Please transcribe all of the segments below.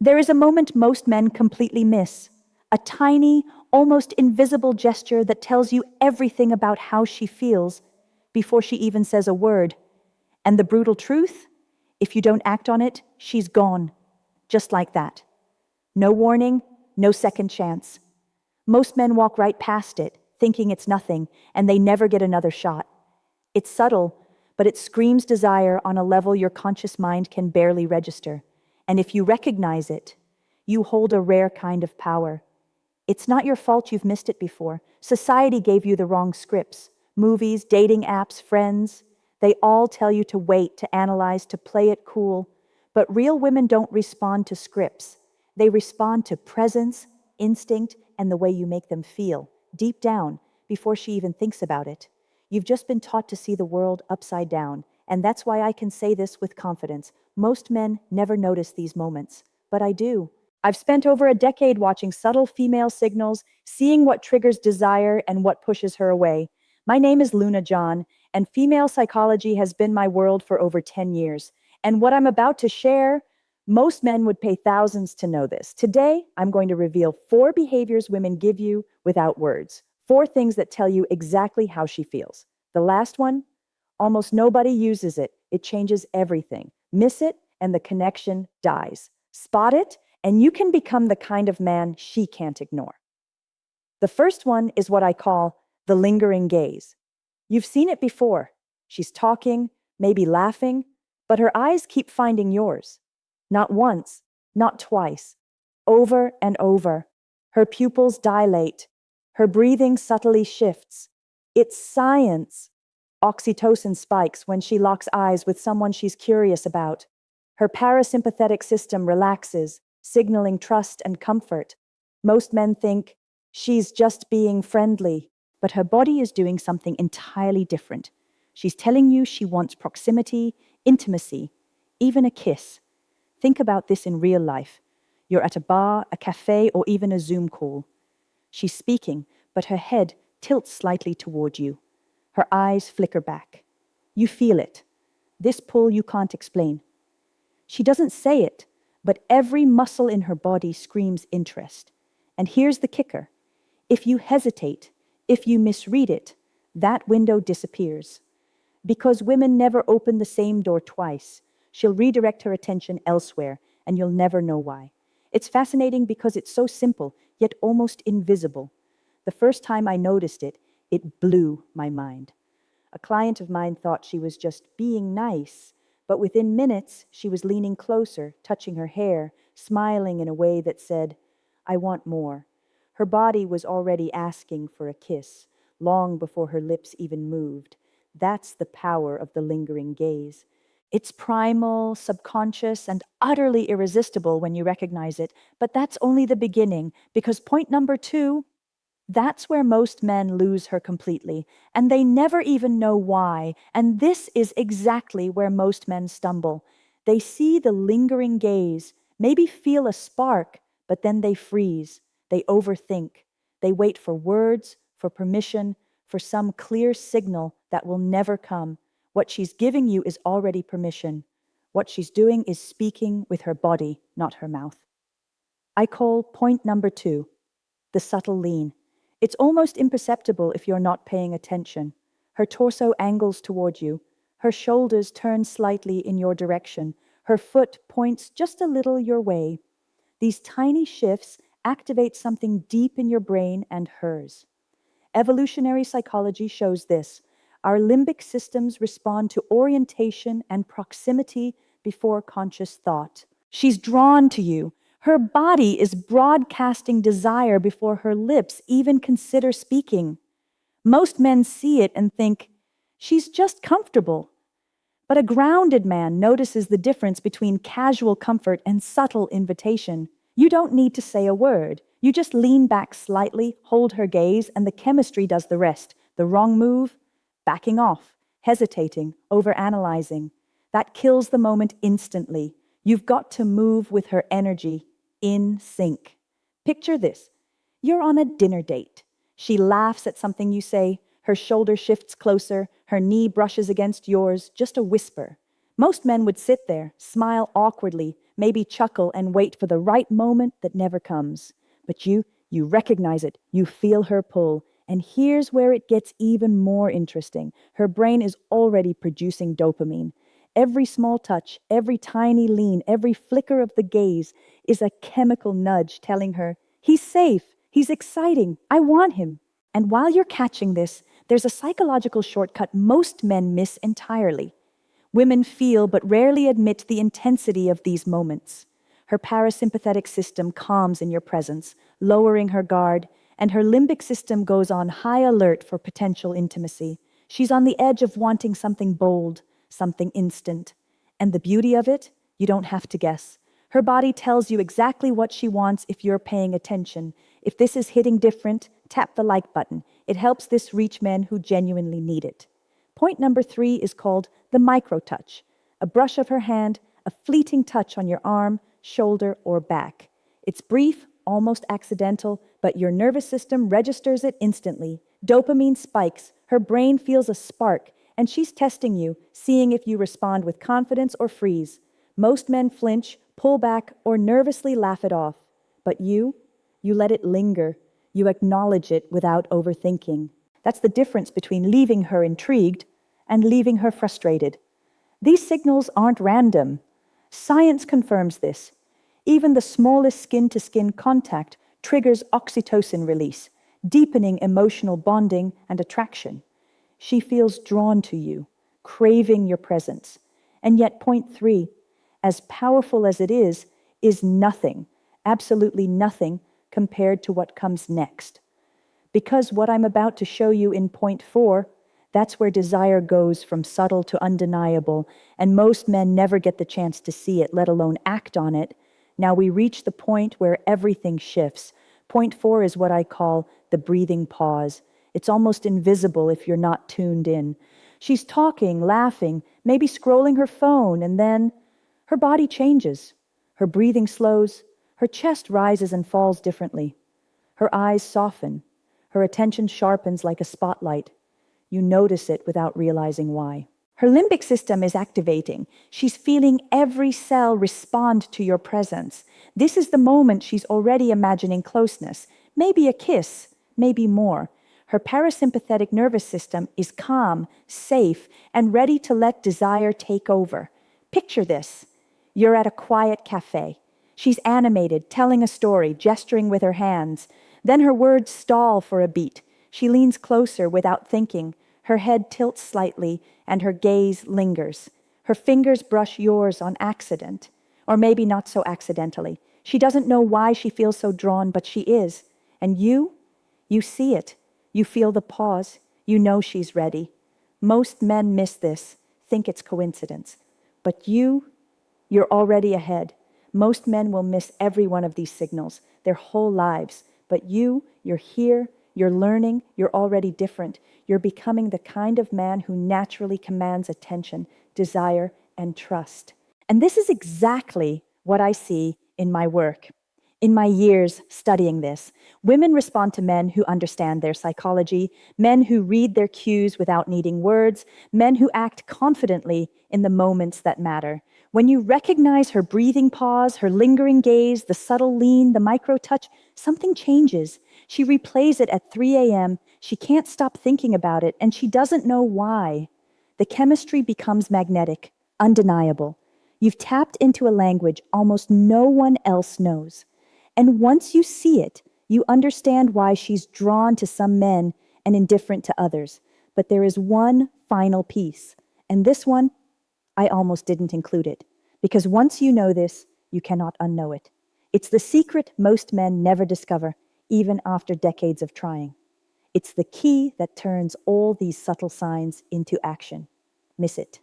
There is a moment most men completely miss, a tiny, almost invisible gesture that tells you everything about how she feels before she even says a word. And the brutal truth? If you don't act on it, she's gone. Just like that. No warning, no second chance. Most men walk right past it, thinking it's nothing, and they never get another shot. It's subtle, but it screams desire on a level your conscious mind can barely register. And if you recognize it, you hold a rare kind of power. It's not your fault you've missed it before. Society gave you the wrong scripts. Movies, dating apps, friends, they all tell you to wait, to analyze, to play it cool. But real women don't respond to scripts. They respond to presence, instinct, and the way you make them feel, deep down, before she even thinks about it. You've just been taught to see the world upside down, and that's why I can say this with confidence. Most men never notice these moments, but I do. I've spent over a decade watching subtle female signals, seeing what triggers desire and what pushes her away. My name is Luna John, and female psychology has been my world for over 10 years. And what I'm about to share, most men would pay thousands to know this. Today, I'm going to reveal 4 behaviors women give you without words. 4 things that tell you exactly how she feels. The last one, almost nobody uses it. It changes everything. Miss it, and the connection dies. Spot it, and you can become the kind of man she can't ignore. The first one is what I call the lingering gaze. You've seen it before. She's talking, maybe laughing, but her eyes keep finding yours. Not once, not twice, over and over. Her pupils dilate. Her breathing subtly shifts. It's science. Oxytocin spikes when she locks eyes with someone she's curious about. Her parasympathetic system relaxes, signaling trust and comfort. Most men think she's just being friendly, but her body is doing something entirely different. She's telling you she wants proximity, intimacy, even a kiss. Think about this in real life. You're at a bar, a cafe, or even a Zoom call. She's speaking, but her head tilts slightly toward you. Her eyes flicker back. You feel it. This pull you can't explain. She doesn't say it, but every muscle in her body screams interest. And here's the kicker. If you hesitate, if you misread it, that window disappears. Because women never open the same door twice, she'll redirect her attention elsewhere, and you'll never know why. It's fascinating because it's so simple, yet almost invisible. The first time I noticed it, it blew my mind. A client of mine thought she was just being nice, but within minutes, she was leaning closer, touching her hair, smiling in a way that said, "I want more." Her body was already asking for a kiss, long before her lips even moved. That's the power of the lingering gaze. It's primal, subconscious, and utterly irresistible when you recognize it, but that's only the beginning, because point number 2, that's where most men lose her completely, and they never even know why. And this is exactly where most men stumble. They see the lingering gaze, maybe feel a spark, but then they freeze. They overthink. They wait for words, for permission, for some clear signal that will never come. What she's giving you is already permission. What she's doing is speaking with her body, not her mouth. I call point number 2, the subtle lean. It's almost imperceptible if you're not paying attention. Her torso angles toward you. Her shoulders turn slightly in your direction. Her foot points just a little your way. These tiny shifts activate something deep in your brain and hers. Evolutionary psychology shows this. Our limbic systems respond to orientation and proximity before conscious thought. She's drawn to you. Her body is broadcasting desire before her lips even consider speaking. Most men see it and think, she's just comfortable. But a grounded man notices the difference between casual comfort and subtle invitation. You don't need to say a word. You just lean back slightly, hold her gaze, and the chemistry does the rest. The wrong move, backing off, hesitating, overanalyzing. That kills the moment instantly. You've got to move with her energy, in sync. Picture this. You're on a dinner date. She laughs at something you say. Her shoulder shifts closer. Her knee brushes against yours. Just a whisper. Most men would sit there, smile awkwardly, maybe chuckle and wait for the right moment that never comes. But you recognize it, you feel her pull. And here's where it gets even more interesting. Her brain is already producing dopamine. Every small touch, every tiny lean, every flicker of the gaze is a chemical nudge telling her, he's safe, he's exciting, I want him. And while you're catching this, there's a psychological shortcut most men miss entirely. Women feel but rarely admit the intensity of these moments. Her parasympathetic system calms in your presence, lowering her guard, and her limbic system goes on high alert for potential intimacy. She's on the edge of wanting something bold, something instant. And the beauty of it, you don't have to guess. Her body tells you exactly what she wants if you're paying attention. If this is hitting different, tap the like button. It helps this reach men who genuinely need it. Point number 3 is called the microtouch. A brush of her hand, a fleeting touch on your arm, shoulder, or back. It's brief, almost accidental, but your nervous system registers it instantly. Dopamine spikes, her brain feels a spark, and she's testing you, seeing if you respond with confidence or freeze. Most men flinch, pull back, or nervously laugh it off. But you let it linger. You acknowledge it without overthinking. That's the difference between leaving her intrigued and leaving her frustrated. These signals aren't random. Science confirms this. Even the smallest skin-to-skin contact triggers oxytocin release, deepening emotional bonding and attraction. She feels drawn to you, craving your presence. And yet, point 3, as powerful as it is nothing, absolutely nothing, compared to what comes next. Because what I'm about to show you in point 4, that's where desire goes from subtle to undeniable, and most men never get the chance to see it, let alone act on it. Now we reach the point where everything shifts. Point 4 is what I call the breathing pause. It's almost invisible if you're not tuned in. She's talking, laughing, maybe scrolling her phone, and then her body changes. Her breathing slows, her chest rises and falls differently. Her eyes soften. Her attention sharpens like a spotlight. You notice it without realizing why. Her limbic system is activating. She's feeling every cell respond to your presence. This is the moment she's already imagining closeness, maybe a kiss, maybe more. Her parasympathetic nervous system is calm, safe, and ready to let desire take over. Picture this. You're at a quiet cafe. She's animated, telling a story, gesturing with her hands. Then her words stall for a beat. She leans closer without thinking. Her head tilts slightly, and her gaze lingers. Her fingers brush yours on accident, or maybe not so accidentally. She doesn't know why she feels so drawn, but she is. And you see it. You feel the pause. You know she's ready. Most men miss this, think it's coincidence. But you're already ahead. Most men will miss every one of these signals, their whole lives. But you're here, you're learning, you're already different. You're becoming the kind of man who naturally commands attention, desire, and trust. And this is exactly what I see in my work. In my years studying this, women respond to men who understand their psychology, men who read their cues without needing words, men who act confidently in the moments that matter. When you recognize her breathing pause, her lingering gaze, the subtle lean, the micro touch, something changes. She replays it at 3 a.m. She can't stop thinking about it, and she doesn't know why. The chemistry becomes magnetic, undeniable. You've tapped into a language almost no one else knows. And once you see it, you understand why she's drawn to some men and indifferent to others. But there is one final piece, and this one, I almost didn't include it, because once you know this, you cannot unknow it. It's the secret most men never discover, even after decades of trying. It's the key that turns all these subtle signs into action. Miss it,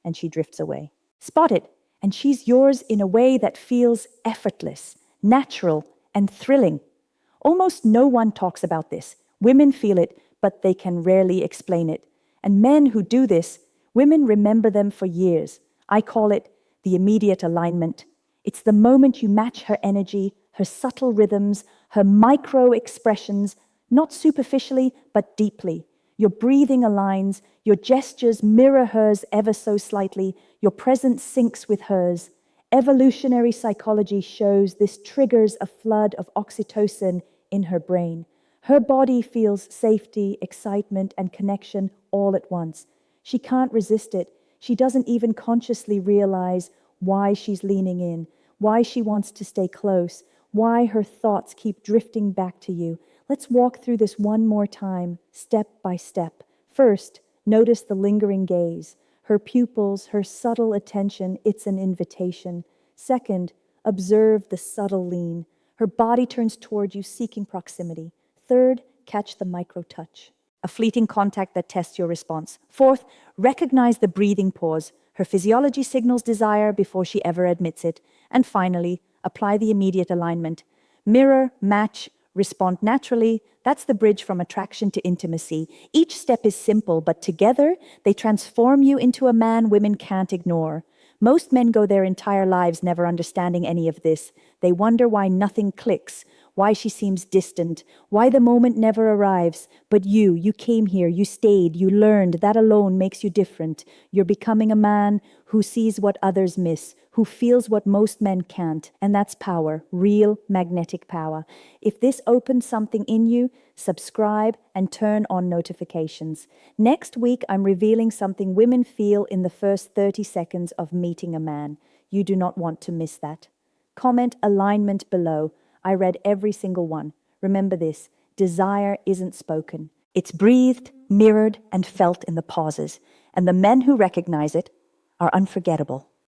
and she drifts away. Spot it, and she's yours in a way that feels effortless, natural, and thrilling. Almost no one talks about this. Women feel it, but they can rarely explain it. And men who do this, women remember them for years. I call it the immediate alignment. It's the moment you match her energy, her subtle rhythms, her micro expressions, not superficially, but deeply. Your breathing aligns, your gestures mirror hers ever so slightly, your presence syncs with hers, Evolutionary psychology shows this triggers a flood of oxytocin in her brain. Her body feels safety, excitement, and connection all at once. She can't resist it. She doesn't even consciously realize why she's leaning in, why she wants to stay close, why her thoughts keep drifting back to you. Let's walk through this one more time, step by step. First, notice the lingering gaze. Her pupils, her subtle attention, it's an invitation. Second, observe the subtle lean. Her body turns toward you, seeking proximity. Third, catch the microtouch, a fleeting contact that tests your response. Fourth, recognize the breathing pause. Her physiology signals desire before she ever admits it. And finally, apply the immediate alignment. Mirror, match, respond naturally. That's the bridge from attraction to intimacy. Each step is simple, but together they transform you into a man women can't ignore. Most men go their entire lives never understanding any of this. They wonder why nothing clicks, why she seems distant, why the moment never arrives. But you came here, you stayed, you learned. That alone makes you different. You're becoming a man who sees what others miss, who feels what most men can't. And that's power, real magnetic power. If this opens something in you, subscribe and turn on notifications. Next week, I'm revealing something women feel in the first 30 seconds of meeting a man. You do not want to miss that. Comment alignment below. I read every single one. Remember this, desire isn't spoken. It's breathed, mirrored, and felt in the pauses. And the men who recognize it are unforgettable.